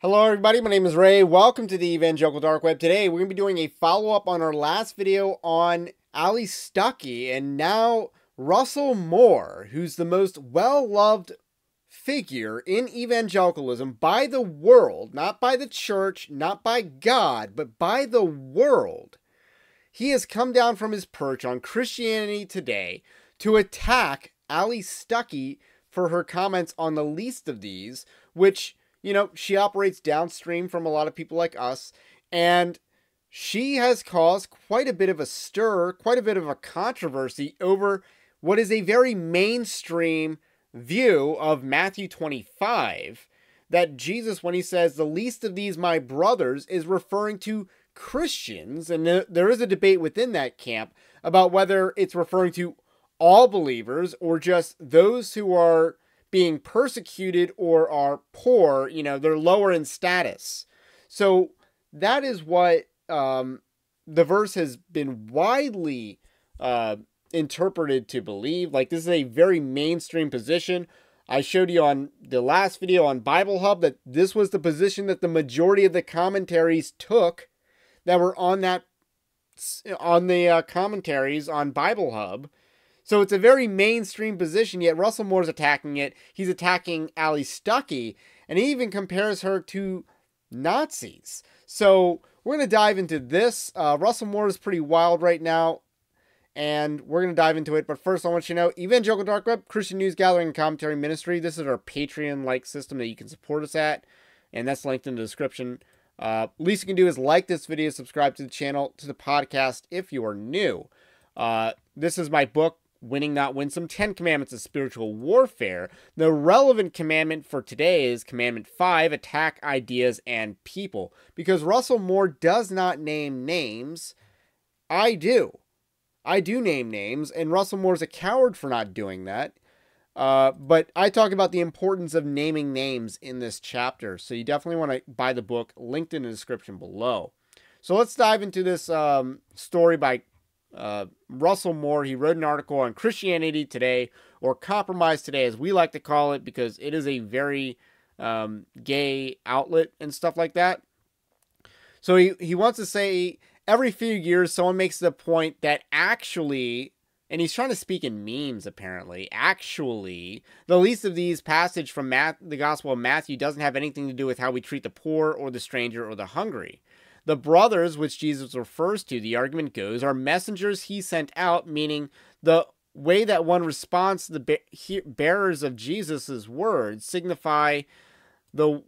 Hello everybody, my name is Ray. Welcome to the Evangelical Dark Web. Today we're going to be doing a follow-up on our last video on Allie Stuckey and now Russell Moore, who's the most well-loved figure in evangelicalism by the world, not by the church, not by God, but by the world. He has come down from his perch on Christianity Today to attack Allie Stuckey for her comments on the least of these, which, you know, she operates downstream from a lot of people like us, and she has caused quite a bit of a stir, quite a bit of a controversy over what is a very mainstream view of Matthew 25, that Jesus, when he says, the least of these my brothers, is referring to Christians, and there is a debate within that camp about whether it's referring to all believers or just those who are being persecuted or are poor, you know, they're lower in status. So that is what the verse has been widely interpreted to believe. Like, this is a very mainstream position. I showed you on the last video on Bible Hub that this was the position that the majority of the commentaries took that were on that on the commentaries on Bible Hub. So it's a very mainstream position, yet Russell Moore's attacking it. He's attacking Allie Stuckey, and he even compares her to Nazis. So we're going to dive into this. Russell Moore is pretty wild right now, and we're going to dive into it. But first, I want you to know, Evangelical Dark Web, Christian News Gathering and Commentary Ministry. This is our Patreon-like system that you can support us at, and that's linked in the description. Least you can do is like this video, subscribe to the channel, to the podcast if you are new. This is my book, Winning, Not Winsome, 10 Commandments of Spiritual Warfare. The relevant commandment for today is Commandment 5, Attack Ideas and People. Because Russell Moore does not name names, I do. I do name names, and Russell Moore's a coward for not doing that. But I talk about the importance of naming names in this chapter, so you definitely want to buy the book, linked in the description below. So let's dive into this story by Russell Moore. He wrote an article on Christianity Today, or Compromise Today as we like to call it, because it is a very gay outlet and stuff like that. So he wants to say every few years someone makes the point that actually, and he's trying to speak in memes apparently, actually the least of these passage from the Gospel of Matthew doesn't have anything to do with how we treat the poor or the stranger or the hungry. The brothers, which Jesus refers to, the argument goes, are messengers he sent out, meaning the way that one responds to the bearers of Jesus' words signify the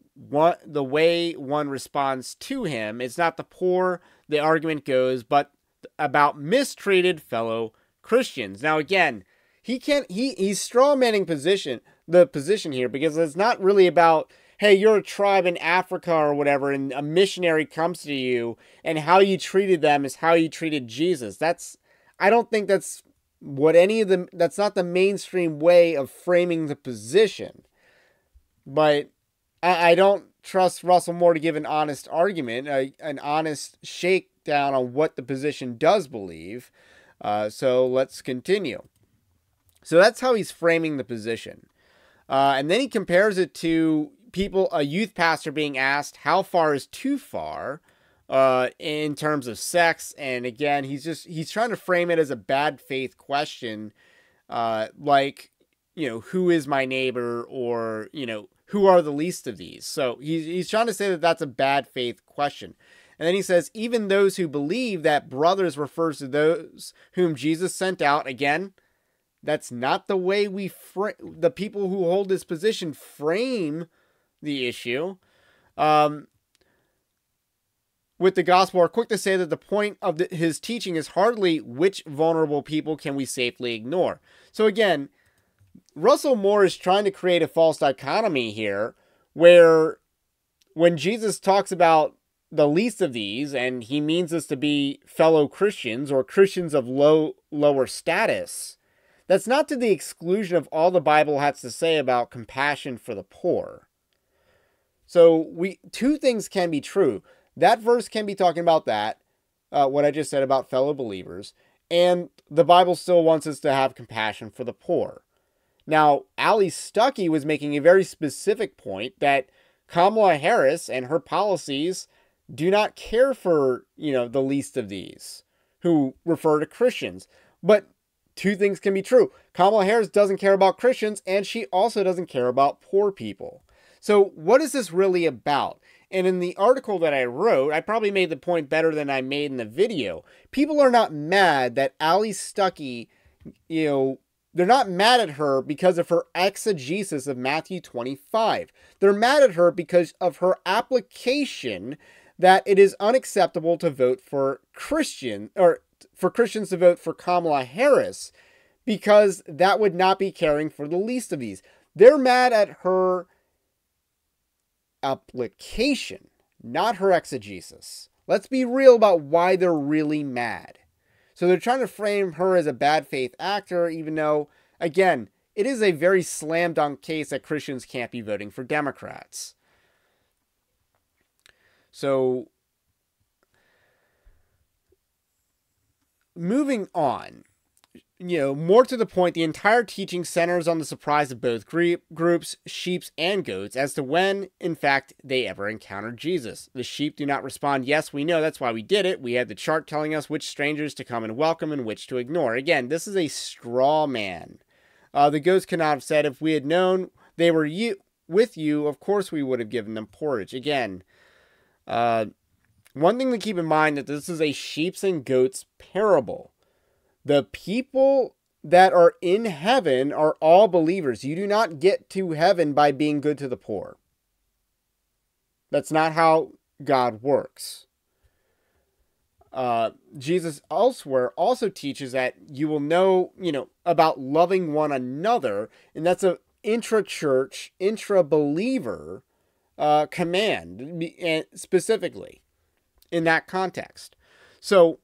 way one responds to him. It's not the poor, the argument goes, but about mistreated fellow Christians. Now again, he's strawmanning the position here, because it's not really about, hey, you're a tribe in Africa or whatever, and a missionary comes to you, and how you treated them is how you treated Jesus. I don't think that's what that's not the mainstream way of framing the position. But I don't trust Russell Moore to give an honest argument, an honest shakedown on what the position does believe. So let's continue. So that's how he's framing the position. And then he compares it to a youth pastor being asked how far is too far in terms of sex. And again, he's trying to frame it as a bad faith question, like, you know, who is my neighbor, or, you know, who are the least of these? So he's trying to say that that's a bad faith question. And then he says, even those who believe that brothers refers to those whom Jesus sent out. Again, that's not the way the people who hold this position frame the issue. With the gospel, are quick to say that the point of his teaching is hardly which vulnerable people can we safely ignore. So again, Russell Moore is trying to create a false dichotomy here, where when Jesus talks about the least of these, and he means this to be fellow Christians or Christians of lower status, that's not to the exclusion of all the Bible has to say about compassion for the poor. So two things can be true. That verse can be talking about that, what I just said about fellow believers, and the Bible still wants us to have compassion for the poor. Now, Allie Stuckey was making a very specific point that Kamala Harris and her policies do not care for, the least of these, who refer to Christians. But two things can be true. Kamala Harris doesn't care about Christians, and she also doesn't care about poor people. So what is this really about? And in the article that I wrote, I probably made the point better than I made in the video. People are not mad that Allie Stuckey, they're not mad at her because of her exegesis of Matthew 25. They're mad at her because of her application that it is unacceptable to vote for Christians to vote for Kamala Harris, because that would not be caring for the least of these. They're mad at her application, not her exegesis. Let's be real about why they're really mad. So they're trying to frame her as a bad faith actor, even though, again, it is a very slam dunk case that Christians can't be voting for Democrats. So, moving on, more to the point, the entire teaching centers on the surprise of both groups, sheep and goats, as to when, in fact, they ever encountered Jesus. The sheep do not respond, yes, we know, that's why we did it. We had the chart telling us which strangers to come and welcome and which to ignore. Again, this is a straw man. The goats cannot have said, if we had known they were with you, of course we would have given them porridge. Again, one thing to keep in mind, that this is a sheep and goats parable. The people that are in heaven are all believers. You do not get to heaven by being good to the poor. That's not how God works. Jesus elsewhere also teaches that you will know, about loving one another, and that's an intra-church, intra-believer command, and specifically in that context. So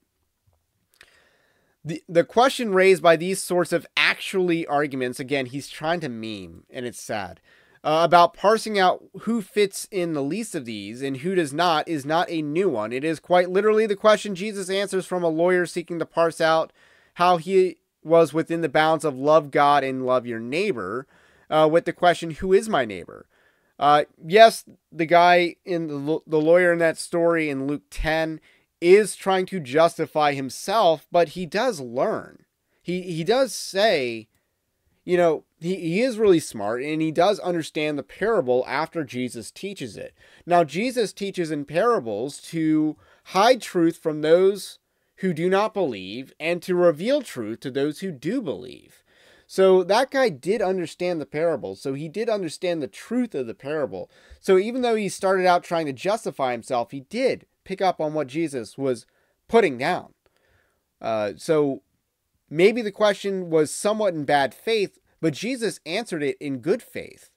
the question raised by these sorts of actually arguments, again, he's trying to meme, and it's sad, about parsing out who fits in the least of these and who does not, is not a new one. It is quite literally the question Jesus answers from a lawyer seeking to parse out how he was within the bounds of love God and love your neighbor, with the question, who is my neighbor? Yes, the guy in the lawyer in that story in Luke 10 is trying to justify himself, but he does learn. He does say, he is really smart, and he does understand the parable after Jesus teaches it. Now, Jesus teaches in parables to hide truth from those who do not believe and to reveal truth to those who do believe. So that guy did understand the parable. So he did understand the truth of the parable. So even though he started out trying to justify himself, he did pick up on what Jesus was putting down. So maybe the question was somewhat in bad faith, but Jesus answered it in good faith.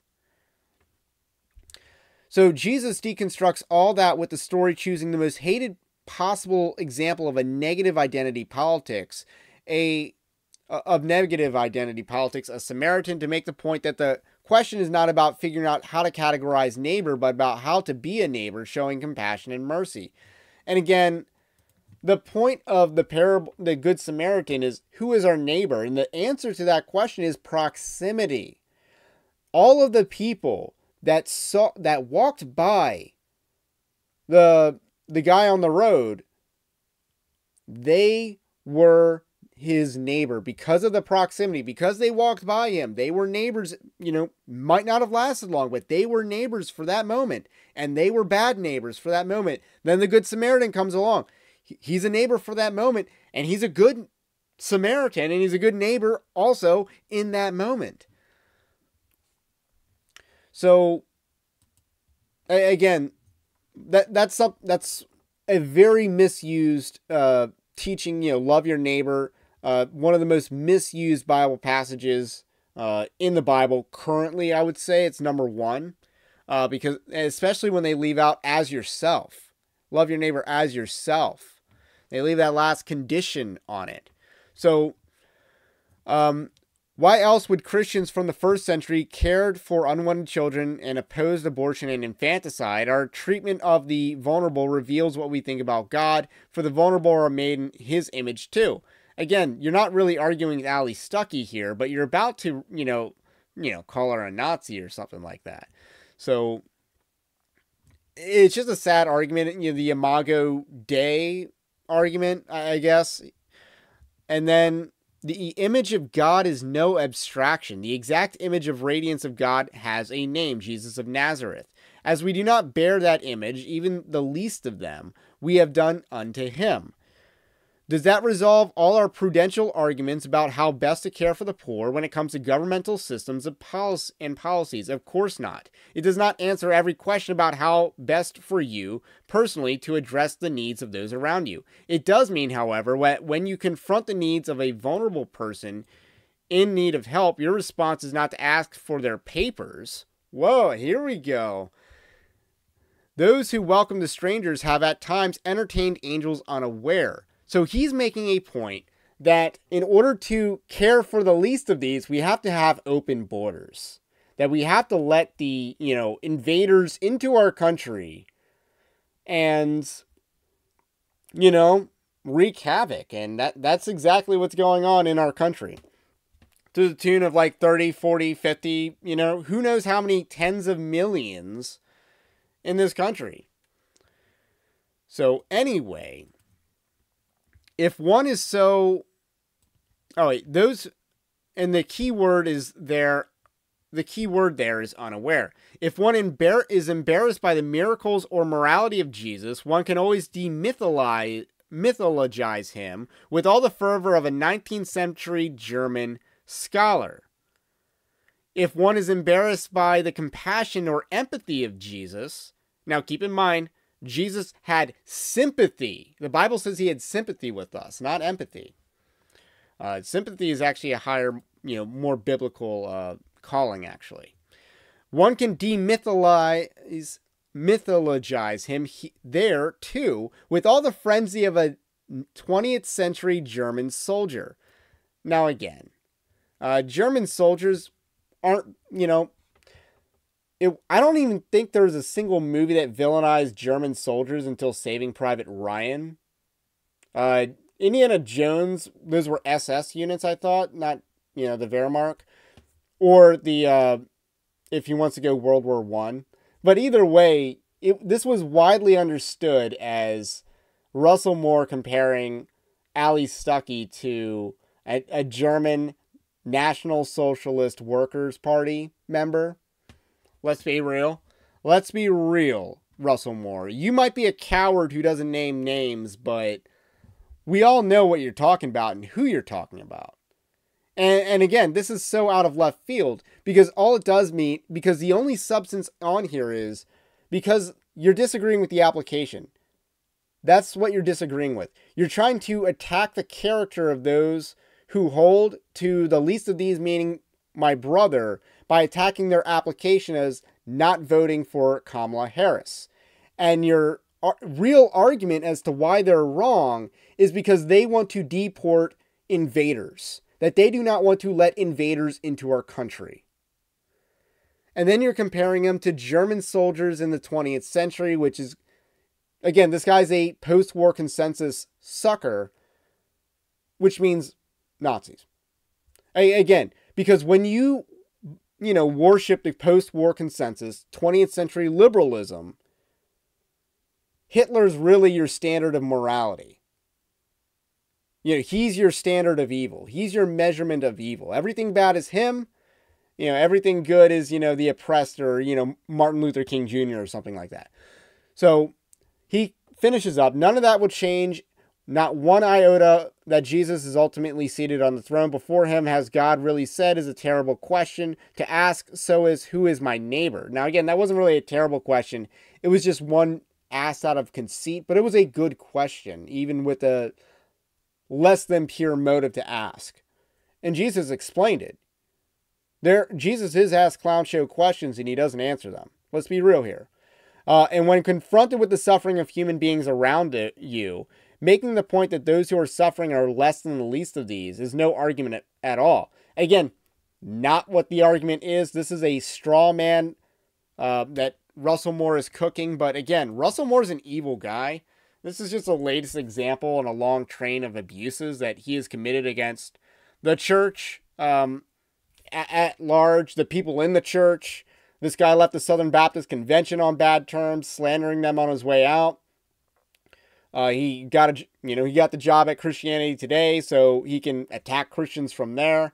So Jesus deconstructs all that with the story choosing the most hated possible example of a negative identity politics, a Samaritan, to make the point that the question is not about figuring out how to categorize neighbor, but about how to be a neighbor, showing compassion and mercy. And again, the point of the parable, the Good Samaritan, is who is our neighbor? And the answer to that question is proximity. All of the people that walked by the guy on the road, they were his neighbor because of the proximity, because they walked by him. They were neighbors, might not have lasted long, but they were neighbors for that moment, and they were bad neighbors for that moment. Then the Good Samaritan comes along. He's a neighbor for that moment, and he's a good Samaritan, and he's a good neighbor also in that moment. So again, that's a very misused teaching, love your neighbor. One of the most misused Bible passages in the Bible currently, I would say it's number one, because especially when they leave out as yourself, love your neighbor as yourself. They leave that last condition on it. So, why else would Christians from the first century cared for unwanted children and opposed abortion and infanticide? Our treatment of the vulnerable reveals what we think about God, for the vulnerable are made in his image too. Again, you're not really arguing with Allie Stuckey here, but you're about to, call her a Nazi or something like that. So, it's just a sad argument, the Imago Dei argument, I guess. And then the image of God is no abstraction. The exact image of radiance of God has a name, Jesus of Nazareth. As we do not bear that image, even the least of them, we have done unto him. Does that resolve all our prudential arguments about how best to care for the poor when it comes to governmental systems and policies? Of course not. It does not answer every question about how best for you personally to address the needs of those around you. It does mean, however, when you confront the needs of a vulnerable person in need of help, your response is not to ask for their papers. Whoa, here we go. Those who welcome the strangers have at times entertained angels unaware. So he's making a point that in order to care for the least of these, we have to have open borders. That we have to let the, invaders into our country and, wreak havoc. And that's exactly what's going on in our country. To the tune of like 30, 40, 50, who knows how many tens of millions in this country. So anyway, if one is so, and the key word there is unaware. If one is embarrassed by the miracles or morality of Jesus, one can always mythologize him with all the fervor of a 19th century German scholar. If one is embarrassed by the compassion or empathy of Jesus, now keep in mind, Jesus had sympathy. The Bible says he had sympathy with us, not empathy. Sympathy is actually a higher, more biblical calling, actually. One can mythologize him there, too, with all the frenzy of a 20th century German soldier. Now, again, German soldiers aren't, I don't even think there was a single movie that villainized German soldiers until Saving Private Ryan. Indiana Jones, those were SS units, I thought, not, the Wehrmacht. Or the, if he wants to go World War I. But either way, this was widely understood as Russell Moore comparing Allie Stuckey to a German National Socialist Workers' Party member. Let's be real. Let's be real, Russell Moore. You might be a coward who doesn't name names, but we all know what you're talking about and who you're talking about. And again, this is so out of left field because all it does mean, because the only substance on here is because you're disagreeing with the application. That's what you're disagreeing with. You're trying to attack the character of those who hold to the least of these, meaning my brother, by attacking their application as not voting for Kamala Harris. And your real argument as to why they're wrong is because they want to deport invaders. That they do not want to let invaders into our country. And then you're comparing them to German soldiers in the 20th century, which is, again, this guy's a post-war consensus sucker, which means Nazis. Again, because when you worship the post-war consensus, 20th century liberalism, Hitler's really your standard of morality. He's your standard of evil. He's your measurement of evil. Everything bad is him. Everything good is, the oppressed or, Martin Luther King Jr. or something like that. So he finishes up. None of that will change. Not one iota that Jesus is ultimately seated on the throne before him. Has God really said is a terrible question to ask. So is, who is my neighbor? Now, again, that wasn't really a terrible question. It was just one asked out of conceit, but it was a good question, even with a less than pure motive to ask. And Jesus explained it. Jesus is asked clown show questions and he doesn't answer them. Let's be real here. And when confronted with the suffering of human beings around you, making the point that those who are suffering are less than the least of these is no argument at all. Again, not what the argument is. This is a straw man that Russell Moore is cooking. But again, Russell Moore is an evil guy. This is just the latest example in a long train of abuses that he has committed against the church at large, the people in the church, This guy left the Southern Baptist Convention on bad terms, slandering them on his way out. He got the job at Christianity Today, so he can attack Christians from there.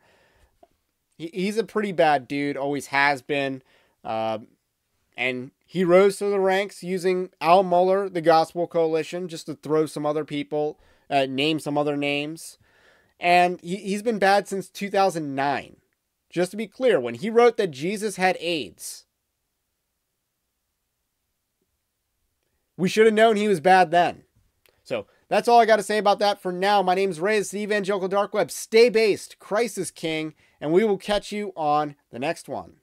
He's a pretty bad dude, always has been. And he rose to the ranks using Al Mohler, the Gospel Coalition, just to throw some other people, name some other names. And he's been bad since 2009. Just to be clear, when he wrote that Jesus had AIDS, we should have known he was bad then. So that's all I got to say about that for now. My name's Ray. It's the Evangelical Dark Web. Stay based. Christ is King. And we will catch you on the next one.